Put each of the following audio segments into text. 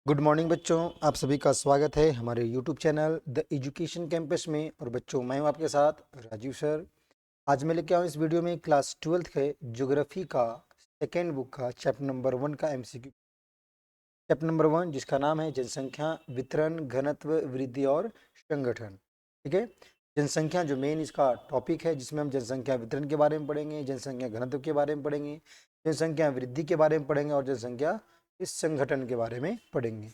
Good morning बच्चों, आप सभी का स्वागत है हमारे YouTube channel the education campus में। और बच्चों, मैं हूं आपके साथ राजीव सर। आज मैं लेके आऊँ इस वीडियो में क्लास 12th के ज्योग्राफी का सेकेंड बुक का चैप्टर नंबर 1 का एमसीक्यू। चैप्टर नंबर 1 जिसका नाम है जनसंख्या वितरण घनत्व वृद्धि और संगठन। ठीक है, जनसंख्या जो मेन इसका टॉपिक है, जिसमें हम जनसंख्या वितरण के बारे में पढ़ेंगे, जनसंख्या घनत्व के बारे में पढ़ेंगे, जनसंख्या वृद्धि के बारे में पढ़ेंगे और जनसंख्या इस संगठन के बारे में पढ़ेंगे।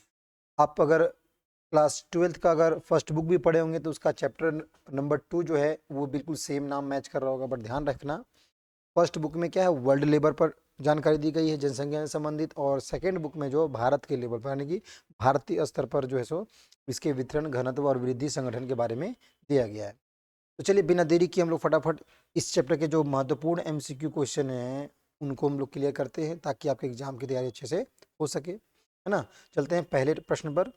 आप अगर क्लास 12th का अगर फर्स्ट बुक भी पढ़े होंगे तो उसका चैप्टर नंबर 2 जो है वो बिल्कुल सेम नाम मैच कर रहा होगा। बट ध्यान रखना, फर्स्ट बुक में क्या है, वर्ल्ड लेवल पर जानकारी दी गई है जनसंख्या से संबंधित, और सेकेंड बुक में जो भारत के लेवल पर यानी कि भारतीय स्तर पर जो है सो इसके वितरण घनत्व और वृद्धि संगठन के बारे में दिया गया है। तो चलिए बिना देरी किए हम लोग फटाफट इस चैप्टर के जो महत्वपूर्ण एमसीक्यू क्वेश्चन हैं उनको हम लोग क्लियर करते हैं, ताकि आपके एग्जाम की तैयारी अच्छे से हो सके, है ना। चलते हैं पहले प्रश्न पर।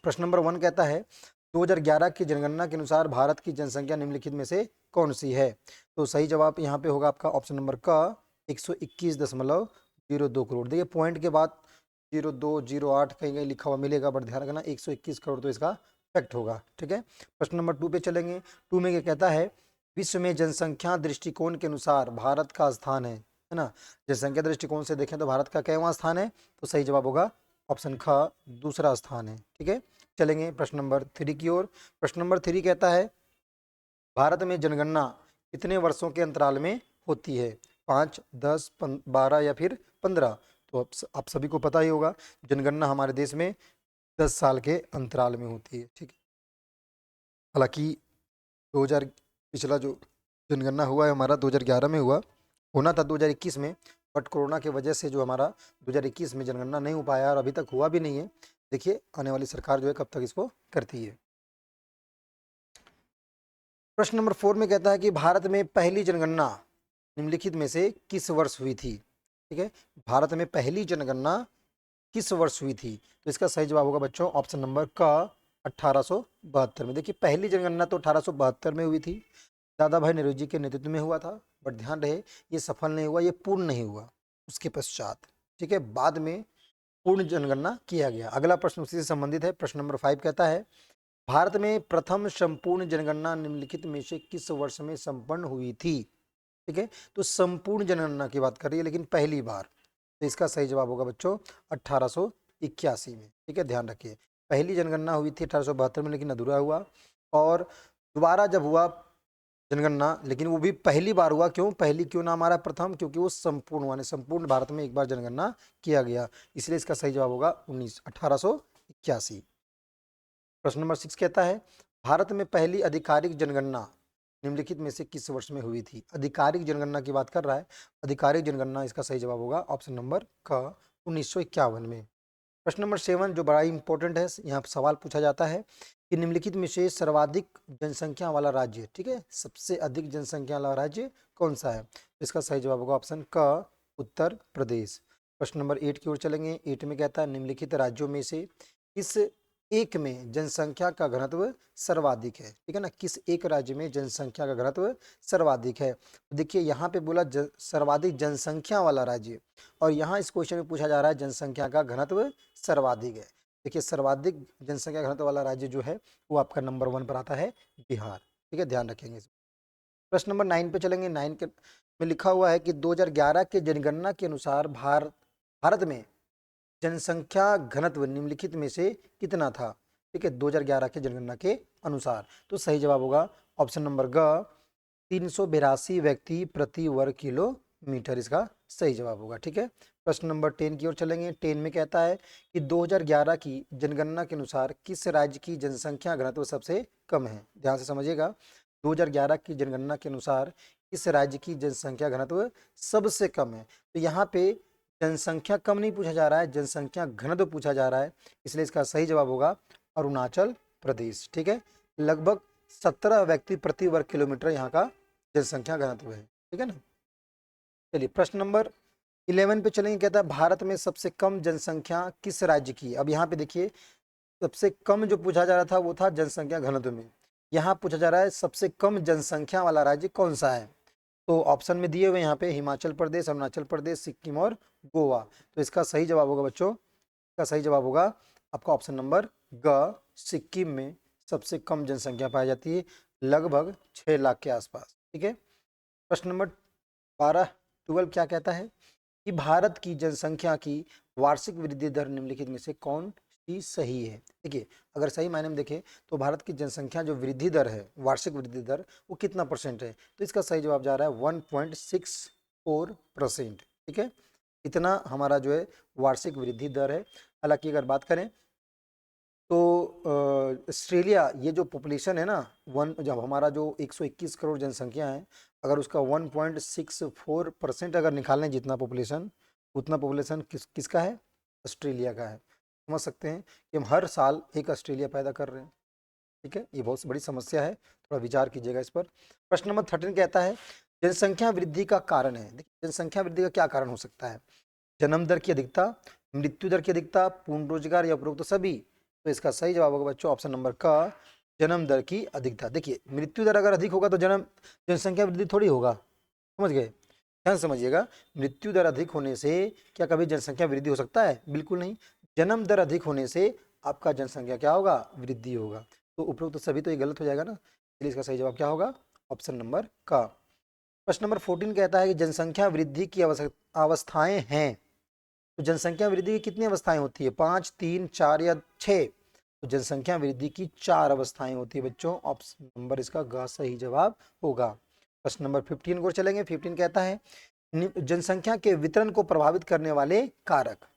प्रश्न नंबर 1 कहता है 2011 की जनगणना के अनुसार भारत की जनसंख्या निम्नलिखित में से कौन सी है। तो सही जवाब यहाँ पे होगा आपका ऑप्शन नंबर का 121.02 करोड़। देखिए पॉइंट के बाद 0208 कहीं कहीं लिखा हुआ मिलेगा, बट ध्यान रखना 121 करोड़ तो इसका फैक्ट होगा। ठीक है, प्रश्न नंबर 2 पे चलेंगे। 2 में क्या कहता है, विश्व में जनसंख्या दृष्टिकोण के अनुसार भारत का स्थान है ना। जनसंख्या दृष्टिकोण से देखें तो भारत का कैवां स्थान है, तो सही जवाब होगा ऑप्शन ख दूसरा स्थान है। ठीक है, चलेंगे प्रश्न नंबर 3 की ओर। प्रश्न नंबर 3 कहता है, भारत में जनगणना कितने वर्षों के अंतराल में होती है, 5, 10, 12 या फिर 15। तो आप सभी को पता ही होगा, जनगणना हमारे देश में 10 साल के अंतराल में होती है। ठीक है, हालांकि 2000 पिछला जो जनगणना हुआ है हमारा 2011 में हुआ, होना था 2021 में, बट कोरोना की वजह से जो हमारा 2021 में जनगणना नहीं हो पाया और अभी तक हुआ भी नहीं है। देखिए आने वाली सरकार जो है कब तक इसको करती है। प्रश्न नंबर 4 में कहता है कि भारत में पहली जनगणना निम्नलिखित में से किस वर्ष हुई थी। ठीक है, भारत में पहली जनगणना किस वर्ष हुई थी, तो इसका सही जवाब होगा बच्चों ऑप्शन नंबर का 1872 में। देखिए पहली जनगणना तो 1872 में हुई थी, दादा भाई नेहरू जी के नेतृत्व में हुआ था। बट ध्यान रहे, ये सफल नहीं हुआ, ये पूर्ण नहीं हुआ उसके पश्चात। ठीक है, बाद में पूर्ण जनगणना किया गया। अगला प्रश्न उसी से संबंधित है। प्रश्न नंबर 5 कहता है, भारत में प्रथम संपूर्ण जनगणना निम्नलिखित में से किस वर्ष में संपन्न हुई थी। ठीक है, तो संपूर्ण जनगणना की बात कर रही है लेकिन पहली बार, तो इसका सही जवाब होगा बच्चों 1881 में। ठीक है, ध्यान रखिए, पहली जनगणना हुई थी 1872 में लेकिन अधूरा हुआ, और दोबारा जब हुआ जनगणना, लेकिन वो भी पहली बार हुआ। क्यों पहली, क्यों नाम आ रहा है प्रथम, क्योंकि वो संपूर्ण हुआ, संपूर्ण भारत में एक बार जनगणना किया गया, इसलिए इसका सही जवाब होगा 1881। प्रश्न नंबर 6 कहता है, भारत में पहली आधिकारिक जनगणना निम्नलिखित में से किस वर्ष में हुई थी। आधिकारिक जनगणना की बात कर रहा है, आधिकारिक जनगणना, इसका सही जवाब होगा ऑप्शन नंबर का 1951 में। प्रश्न नंबर 7 जो बड़ा ही इंपॉर्टेंट है, यहाँ पर सवाल पूछा जाता है कि निम्नलिखित में से सर्वाधिक जनसंख्या वाला राज्य, ठीक है, सबसे अधिक जनसंख्या वाला राज्य कौन सा है, तो इसका सही जवाब होगा ऑप्शन का उत्तर प्रदेश। प्रश्न नंबर 8 की ओर चलेंगे। 8 में कहता है, निम्नलिखित राज्यों में से किस एक में जनसंख्या का घनत्व सर्वाधिक है। ठीक है ना, किस एक राज्य में जनसंख्या का घनत्व सर्वाधिक है। तो देखिए यहाँ पे बोला सर्वाधिक जनसंख्या वाला राज्य, और यहाँ इस क्वेश्चन में पूछा जा रहा है जनसंख्या का घनत्व सर्वाधिक है। देखिए सर्वाधिक जनसंख्या घनत्व वाला राज्य जो है वो आपका नंबर 1 पर आता है बिहार। ठीक है, ध्यान रखेंगे। प्रश्न नंबर 9 पे चलेंगे। 9 के में लिखा हुआ है कि 2011 के जनगणना के अनुसार भारत में जनसंख्या घनत्व निम्नलिखित में से कितना था। ठीक है, 2011 के जनगणना के अनुसार, तो सही जवाब होगा ऑप्शन नंबर ग 382 व्यक्ति प्रति वर्ग किलोमीटर, इसका सही जवाब होगा। ठीक है, प्रश्न नंबर 10 की ओर चलेंगे। 10 में कहता है कि 2011 की जनगणना के अनुसार किस राज्य की जनसंख्या घनत्व सबसे कम है। ध्यान से समझिएगा, 2011 की जनगणना के अनुसार किस राज्य की जनसंख्या घनत्व सबसे कम है। तो यहाँ पे जनसंख्या कम नहीं पूछा जा रहा है, जनसंख्या घनत्व पूछा जा रहा है, इसलिए इसका सही जवाब होगा अरुणाचल प्रदेश। ठीक है, लगभग 17 व्यक्ति प्रति वर्ग किलोमीटर यहाँ का जनसंख्या घनत्व है। ठीक है ना, चलिए प्रश्न नंबर 11 पे चलेंगे। कहता है, भारत में सबसे कम जनसंख्या किस राज्य की। अब यहाँ पे देखिए, सबसे कम जो पूछा जा रहा था वो था जनसंख्या घनत्व में, यहाँ पूछा जा रहा है सबसे कम जनसंख्या वाला राज्य कौन सा है। तो ऑप्शन में दिए हुए यहाँ पे हिमाचल प्रदेश, अरुणाचल प्रदेश, सिक्किम और गोवा, तो इसका सही जवाब होगा बच्चों इसका सही जवाब होगा आपका ऑप्शन नंबर ग, सिक्किम में सबसे कम जनसंख्या पाई जाती है, लगभग 6 लाख के आसपास। ठीक है, प्रश्न नंबर 12 क्या कहता है कि भारत की जनसंख्या की वार्षिक वृद्धि दर निम्नलिखित में से कौन सी सही है। देखिए, अगर सही मायने में देखें तो भारत की जनसंख्या जो वृद्धि दर है, वार्षिक वृद्धि दर, वो कितना परसेंट है, तो इसका सही जवाब जा रहा है 1.64%। ठीक है, इतना हमारा जो है वार्षिक वृद्धि दर है। हालांकि अगर बात करें तो ऑस्ट्रेलिया, ये जो पॉपुलेशन है ना, जब हमारा जो 121 करोड़ जनसंख्या है, अगर उसका 1.64% अगर निकालें जितना पॉपुलेशन, उतना पॉपुलेशन किसका है, ऑस्ट्रेलिया का है। समझ सकते हैं कि हम हर साल एक ऑस्ट्रेलिया पैदा कर रहे हैं। ठीक है, ये बहुत बड़ी समस्या है, थोड़ा विचार कीजिएगा इस पर। प्रश्न नंबर 13 कहता है जनसंख्या वृद्धि का कारण है। देखिए, जनसंख्या वृद्धि का क्या कारण हो सकता है, जन्म दर की अधिकता, मृत्यु दर की अधिकता, पूर्ण रोजगार या उपरोक्त सभी। तो इसका सही जवाब होगा बच्चों ऑप्शन नंबर का, जन्म दर की अधिकता। देखिए, मृत्यु दर अगर अधिक होगा तो जनसंख्या वृद्धि थोड़ी होगा, समझ गए, ध्यान समझिएगा। मृत्यु दर अधिक होने से क्या कभी जनसंख्या वृद्धि हो सकता है, बिल्कुल नहीं। जन्म दर अधिक होने से आपका जनसंख्या क्या होगा, वृद्धि होगा। तो उपरोक्त तो सभी तो ये गलत हो जाएगा ना, इसलिए इसका सही जवाब क्या होगा, ऑप्शन नंबर का। प्रश्न नंबर 14 कहता है कि जनसंख्या वृद्धि की अवस्थाएं हैं। तो जनसंख्या वृद्धि की कितनी अवस्थाएं होती है, 5, 3, 4 या 6। तो जनसंख्या वृद्धि की 4 अवस्थाएं होती है बच्चों, ऑप्शन नंबर इसका ग सही जवाब होगा। प्रश्न नंबर 15 को चलेंगे। 15 कहता है जनसंख्या के वितरण को प्रभावित करने वाले कारक।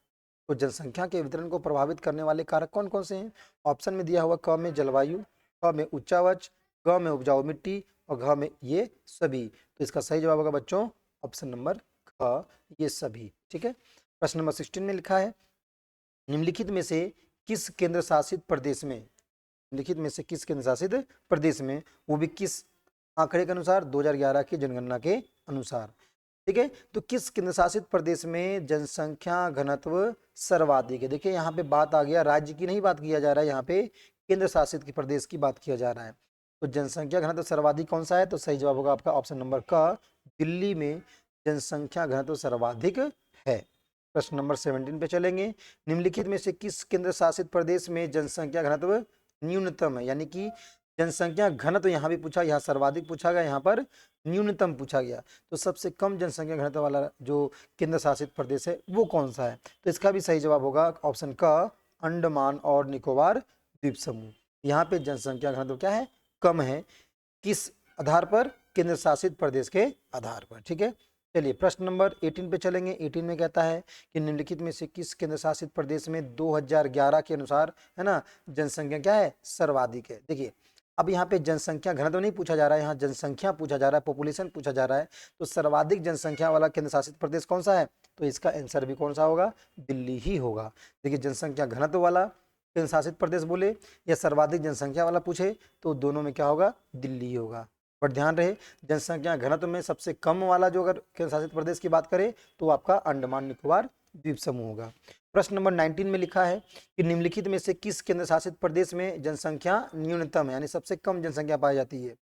तो जनसंख्या के वितरण को प्रभावित करने वाले कारक कौन कौन से हैं, ऑप्शन में दिया हुआ क में जलवायु, ख में उच्चावच, ग में उपजाऊ मिट्टी और घ में ये सभी। तो इसका सही जवाब होगा बच्चों ऑप्शन नंबर ख, ये सभी। ठीक है, प्रश्न नंबर 16 में लिखा है निम्नलिखित में से किस केंद्र शासित प्रदेश में, निम्नलिखित में से किस केंद्र शासित प्रदेश में, वो भी किस आंकड़े के अनुसार, 2011 की जनगणना के अनुसार। ठीक है, तो किस केंद्र शासित प्रदेश में जनसंख्या घनत्व सर्वाधिक है। देखिए, यहाँ पे बात आ गया, राज्य की नहीं बात किया जा रहा है, यहाँ पे केंद्र शासित की प्रदेश की बात किया जा रहा है। तो जनसंख्या घनत्व सर्वाधिक कौन सा है, तो सही जवाब होगा आपका ऑप्शन नंबर का, दिल्ली में जनसंख्या घनत्व सर्वाधिक है। प्रश्न नंबर 17 पे चलेंगे। निम्नलिखित में से किस केंद्र शासित प्रदेश में जनसंख्या घनत्व न्यूनतम है, यानी कि जनसंख्या घनत्व यहाँ भी पूछा, यहाँ सर्वाधिक पूछा गया, यहाँ पर न्यूनतम पूछा गया। तो सबसे कम जनसंख्या घनत्व वाला जो केंद्र शासित प्रदेश है वो कौन सा है, तो इसका भी सही जवाब होगा ऑप्शन का, अंडमान और निकोबार द्वीप समूह। यहाँ पे जनसंख्या घनत्व क्या है, कम है, किस आधार पर, केंद्र शासित प्रदेश के आधार पर। ठीक है, चलिए प्रश्न नंबर 18 पे चलेंगे। 18 में कहता है कि निम्नलिखित में से किस केंद्र शासित प्रदेश में 2011 के अनुसार है ना जनसंख्या क्या है, सर्वाधिक है। देखिए, अब यहाँ पे जनसंख्या घनत्व नहीं पूछा जा रहा है, यहाँ जनसंख्या पूछा जा रहा है, पॉपुलेशन पूछा जा रहा है। तो सर्वाधिक जनसंख्या वाला केंद्र शासित प्रदेश कौन सा है, तो इसका आंसर भी कौन सा होगा, दिल्ली ही होगा। देखिए, जनसंख्या घनत्व वाला केंद्र शासित प्रदेश बोले या सर्वाधिक जनसंख्या वाला पूछे, तो दोनों में क्या होगा, दिल्ली ही होगा। बट ध्यान रहे, जनसंख्या घनत्व में सबसे कम वाला जो अगर केंद्र शासित प्रदेश की बात करें तो आपका अंडमान निकोबार द्वीप समूह होगा। प्रश्न नंबर 19 में लिखा है कि निम्नलिखित में से किस केंद्र शासित प्रदेश में जनसंख्या न्यूनतम है, यानी सबसे कम जनसंख्या पाई जाती है,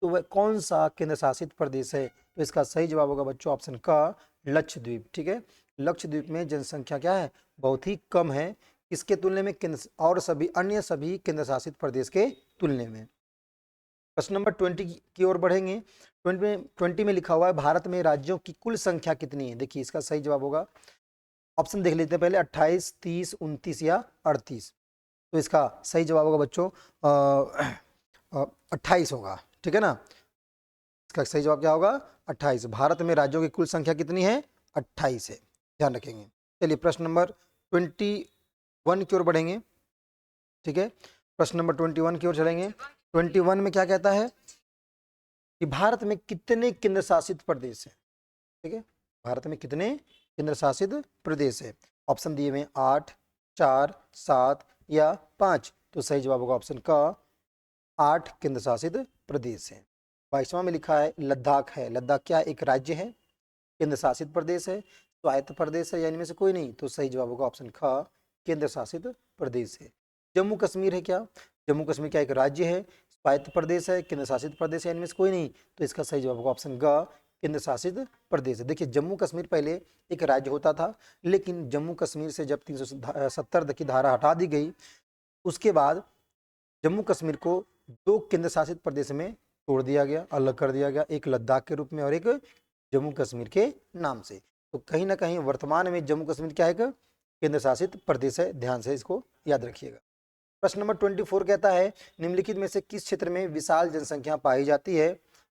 तो वह कौन सा केंद्र शासित प्रदेश है, तो इसका सही जवाब होगा बच्चों ऑप्शन का, लक्षद्वीप। ठीक है, लक्षद्वीप में जनसंख्या क्या है, बहुत ही कम है, किसके तुलने में, केंद्र और सभी अन्य सभी केंद्र शासित प्रदेश के तुलने में। प्रश्न नंबर 20 की ओर बढ़ेंगे। 20 में लिखा हुआ है भारत में राज्यों की कुल संख्या कितनी है। देखिए, इसका सही जवाब होगा, ऑप्शन देख लेते हैं पहले, 28, 30, 29 या 38। तो इसका सही जवाब होगा बच्चों 28 होगा। ठीक है ना, इसका सही जवाब क्या होगा, 28। भारत में राज्यों की कुल संख्या कितनी है, 28 है, ध्यान रखेंगे। चलिए प्रश्न नंबर 21 की ओर बढ़ेंगे। ठीक है, प्रश्न नंबर 21 की ओर चलेंगे। 21 में क्या कहता है कि भारत में कितने केंद्र शासित प्रदेश है। ठीक है, भारत में कितने केंद्र शासित प्रदेश है, ऑप्शन दिए हुए 8, 4, 7 या 5। तो सही जवाब होगा ऑप्शन का, 8 केंद्र शासित प्रदेश है। 22वां में लिखा है लद्दाख है। लद्दाख क्या एक राज्य है, केंद्र शासित प्रदेश है, स्वायत्त प्रदेश है, या इनमें से कोई नहीं, तो सही जवाब होगा ऑप्शन ख, केंद्र शासित प्रदेश है। जम्मू कश्मीर है क्या, जम्मू कश्मीर क्या एक राज्य है, स्वायत्त प्रदेश है, केंद्र शासित प्रदेश है, इनमें से कोई नहीं, तो इसका सही जवाब होगा ऑप्शन ग, केंद्र शासित प्रदेश है। देखिए जम्मू कश्मीर पहले एक राज्य होता था, लेकिन जम्मू कश्मीर से जब 370 की धारा हटा दी गई, उसके बाद जम्मू कश्मीर को दो केंद्र शासित प्रदेश में तोड़ दिया गया, अलग कर दिया गया, एक लद्दाख के रूप में और एक जम्मू कश्मीर के नाम से। तो कहीं ना कहीं वर्तमान में जम्मू कश्मीर क्या है, एक केंद्र शासित प्रदेश है, ध्यान से इसको याद रखिएगा। प्रश्न नंबर 24 कहता है निम्नलिखित में से किस क्षेत्र में विशाल जनसंख्या पाई जाती है?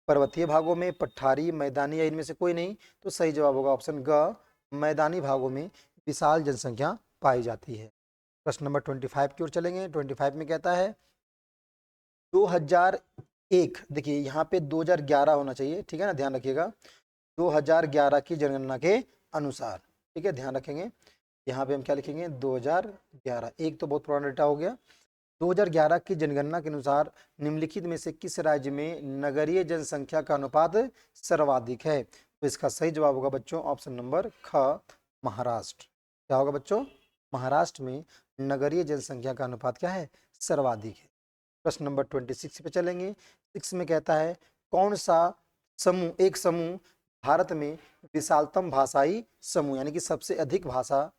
पर्वतीय भागों में, पठारी, मैदानी या इनमें से कोई नहीं? तो सही जवाब होगा ऑप्शन ग, मैदानी भागों में विशाल जनसंख्या पाई जाती है। प्रश्न नंबर 25 की ओर चलेंगे। 25 में कहता है 2001, देखिए यहाँ पे 2011 होना चाहिए, ठीक है ना, ध्यान रखिएगा। 2011 की जनगणना के अनुसार, ठीक है, ध्यान रखेंगे। यहाँ पे हम क्या लिखेंगे 2011, एक तो बहुत पुराना डेटा हो गया। 2011 की जनगणना के अनुसार निम्नलिखित में से किस राज्य में नगरीय जनसंख्या का अनुपात सर्वाधिक है? तो इसका सही जवाब होगा बच्चों ऑप्शन नंबर ख, महाराष्ट्र। क्या होगा बच्चों? महाराष्ट्र में नगरीय जनसंख्या का अनुपात क्या है? सर्वाधिक है। प्रश्न नंबर 26 पे चलेंगे। 6 में कहता है कौन सा समूह, एक समूह भारत में विशालतम भाषाई समूह, यानी कि सबसे अधिक भाषा,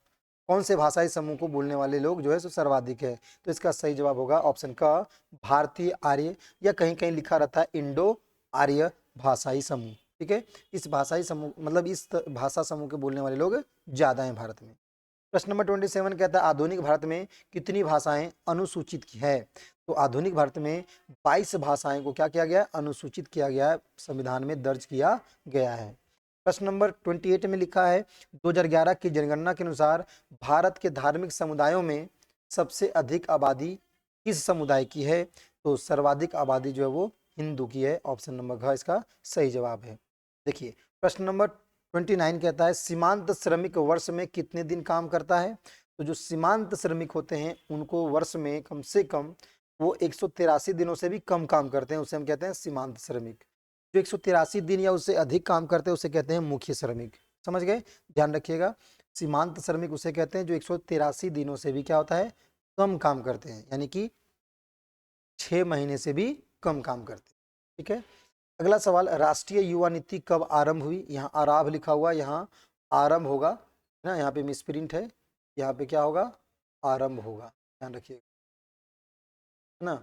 कौन से भाषाई समूह को बोलने वाले लोग जो है सो सर्वाधिक है? तो इसका सही जवाब होगा ऑप्शन का भारतीय आर्य, या कहीं कहीं लिखा रहता है इंडो आर्य भाषाई समूह, ठीक है। इस भाषाई समूह मतलब इस भाषा समूह के बोलने वाले लोग ज्यादा हैं भारत में। प्रश्न नंबर 27 कहता है आधुनिक भारत में कितनी भाषाएं अनुसूचित की है? तो आधुनिक भारत में 22 भाषाएं को क्या किया गया? अनुसूचित किया गया है, संविधान में दर्ज किया गया है। प्रश्न नंबर 28 में लिखा है 2011 की जनगणना के अनुसार भारत के धार्मिक समुदायों में सबसे अधिक आबादी किस समुदाय की है? तो सर्वाधिक आबादी जो है वो हिंदू की है, ऑप्शन नंबर घ इसका सही जवाब है। देखिए प्रश्न नंबर 29 कहता है सीमांत श्रमिक वर्ष में कितने दिन काम करता है? तो जो सीमांत श्रमिक होते हैं उनको वर्ष में कम से कम वो 183 दिनों से भी कम काम करते हैं, उसे हम कहते हैं सीमांत श्रमिक। जो 183 दिन या उससे अधिक काम करते हैं उसे कहते हैं मुख्य श्रमिक। समझ गए? ध्यान रखिएगा, सीमांत श्रमिक उसे कहते हैं जो 183 दिनों से भी क्या होता है? कम काम करते हैं, यानी कि 6 महीने से भी कम काम करते हैं, ठीक है। अगला सवाल, राष्ट्रीय युवा नीति कब आरंभ हुई? यहाँ आरंभ लिखा हुआ, यहाँ आरंभ होगा ना, यहाँ पे मिसप्रिंट है, यहाँ पे क्या होगा? आरंभ होगा, ध्यान रखिएगा, है ना।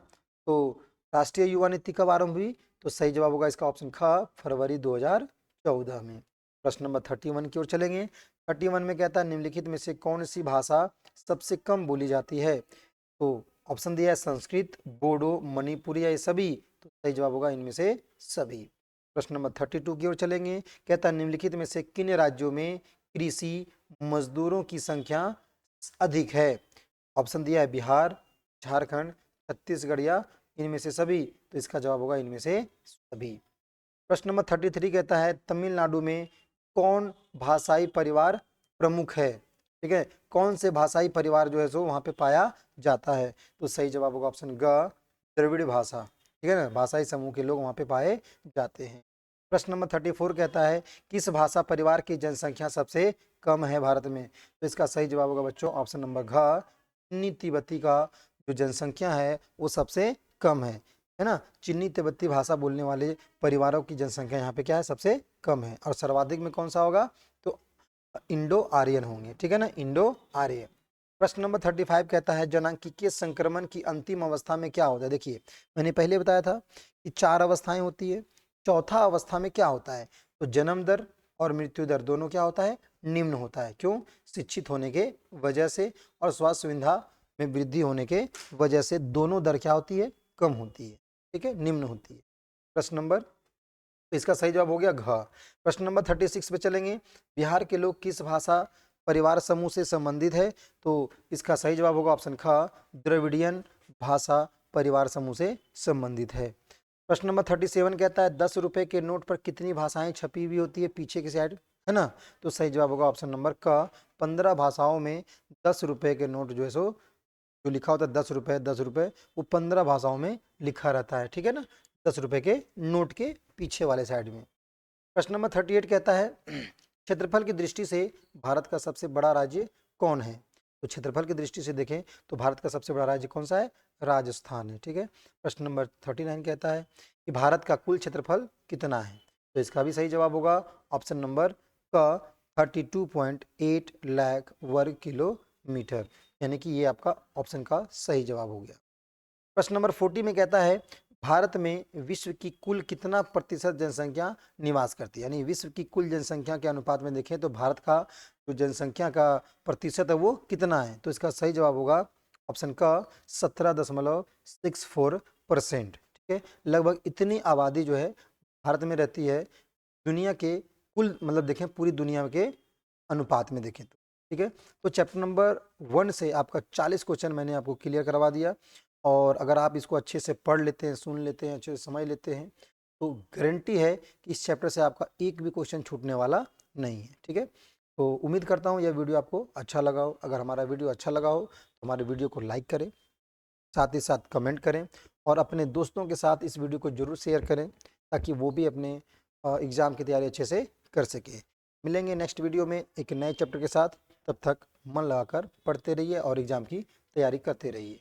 तो राष्ट्रीय युवा नीति कब आरंभ हुई? तो सही जवाब होगा इसका ऑप्शन ख, फरवरी 2014 में। प्रश्न नंबर 31 की ओर चलेंगे। 31 में कहता है निम्नलिखित में से कौन सी भाषा सबसे कम बोली जाती है? तो ऑप्शन दिया है संस्कृत, बोडो, मणिपुरी या ये सभी? तो सही जवाब होगा इनमें से सभी। प्रश्न नंबर 32 की ओर चलेंगे। कहता है निम्नलिखित में से किन राज्यों में कृषि मजदूरों की संख्या अधिक है? ऑप्शन दिया है बिहार, झारखंड, छत्तीसगढ़ या इनमें से सभी? तो इसका जवाब होगा इनमें से सभी। प्रश्न नंबर 33 कहता है तमिलनाडु में कौन भाषाई परिवार प्रमुख है? ठीक है, कौन से भाषाई परिवार जो है सो वहां पे पाया जाता है? तो सही जवाब होगा ऑप्शन ग, द्रविड़ भाषा, ठीक है ना, भाषाई समूह के लोग वहां पे पाए जाते हैं। प्रश्न नंबर 34 कहता है किस भाषा परिवार की जनसंख्या सबसे कम है भारत में? तो इसका सही जवाब होगा बच्चों ऑप्शन नंबर घ, चीनी तिब्बती का जो जनसंख्या है वो सबसे कम है ना। चीनी तिब्बती भाषा बोलने वाले परिवारों की जनसंख्या यहाँ पे क्या है? सबसे कम है। और सर्वाधिक में कौन सा होगा? तो इंडो आर्यन होंगे, ठीक है ना, इंडो आर्य। प्रश्न नंबर 35 कहता है जनांकीय संक्रमण की अंतिम अवस्था में क्या होता है? देखिए मैंने पहले बताया था कि 4 अवस्थाएं होती है, चौथा अवस्था में क्या होता है? तो जन्म दर और मृत्यु दर दोनों क्या होता है? निम्न होता है। क्यों? शिक्षित होने के वजह से और स्वास्थ्य सुविधा में वृद्धि होने के वजह से दोनों दर क्या होती है? कम होती है, ठीक है, निम्न होती है। प्रश्न नंबर, तो इसका सही जवाब हो गया घ। प्रश्न नंबर 36 पे चलेंगे। बिहार के लोग किस भाषा परिवार समूह से संबंधित है? तो इसका सही जवाब होगा ऑप्शन ख, द्रविडियन भाषा परिवार समूह से संबंधित है। प्रश्न नंबर 37 कहता है 10 रुपए के नोट पर कितनी भाषाएं छपी हुई होती है पीछे की साइड, है ना? तो सही जवाब होगा ऑप्शन नंबर क, 15 भाषाओं में 10 रुपए के नोट जो है सो जो लिखा होता है 10 रुपए 10 रुपए, वो 15 भाषाओं में लिखा रहता है, ठीक है ना, 10 रुपए के नोट के पीछे वाले साइड में। प्रश्न नंबर 38 कहता है क्षेत्रफल की दृष्टि से भारत का सबसे बड़ा राज्य कौन है? तो क्षेत्रफल की दृष्टि से देखें तो भारत का सबसे बड़ा राज्य कौन सा है? राजस्थान है, ठीक है। प्रश्न नंबर 39 कहता है कि भारत का कुल क्षेत्रफल कितना है? तो इसका भी सही जवाब होगा ऑप्शन नंबर का 32.8 लाख वर्ग किलोमीटर, यानी कि ये आपका ऑप्शन का सही जवाब हो गया। प्रश्न नंबर 40 में कहता है भारत में विश्व की कुल कितना प्रतिशत जनसंख्या निवास करती है, यानी विश्व की कुल जनसंख्या के अनुपात में देखें तो भारत का जो जनसंख्या का प्रतिशत है वो कितना है, तो इसका सही जवाब होगा ऑप्शन का 17.64%। ठीक है, लगभग इतनी आबादी जो है भारत में रहती है दुनिया के कुल, मतलब देखें पूरी दुनिया के अनुपात में देखें तो। ठीक है, तो चैप्टर नंबर 1 से आपका 40 क्वेश्चन मैंने आपको क्लियर करवा दिया, और अगर आप इसको अच्छे से पढ़ लेते हैं, सुन लेते हैं, अच्छे से समझ लेते हैं, तो गारंटी है कि इस चैप्टर से आपका एक भी क्वेश्चन छूटने वाला नहीं है। ठीक है, तो उम्मीद करता हूँ यह वीडियो आपको अच्छा लगा हो। अगर हमारा वीडियो अच्छा लगा हो तो हमारे वीडियो को लाइक करें, साथ ही साथ कमेंट करें, और अपने दोस्तों के साथ इस वीडियो को जरूर शेयर करें ताकि वो भी अपने एग्ज़ाम की तैयारी अच्छे से कर सके। मिलेंगे नेक्स्ट वीडियो में एक नए चैप्टर के साथ, तब तक मन लगाकर पढ़ते रहिए और एग्ज़ाम की तैयारी करते रहिए।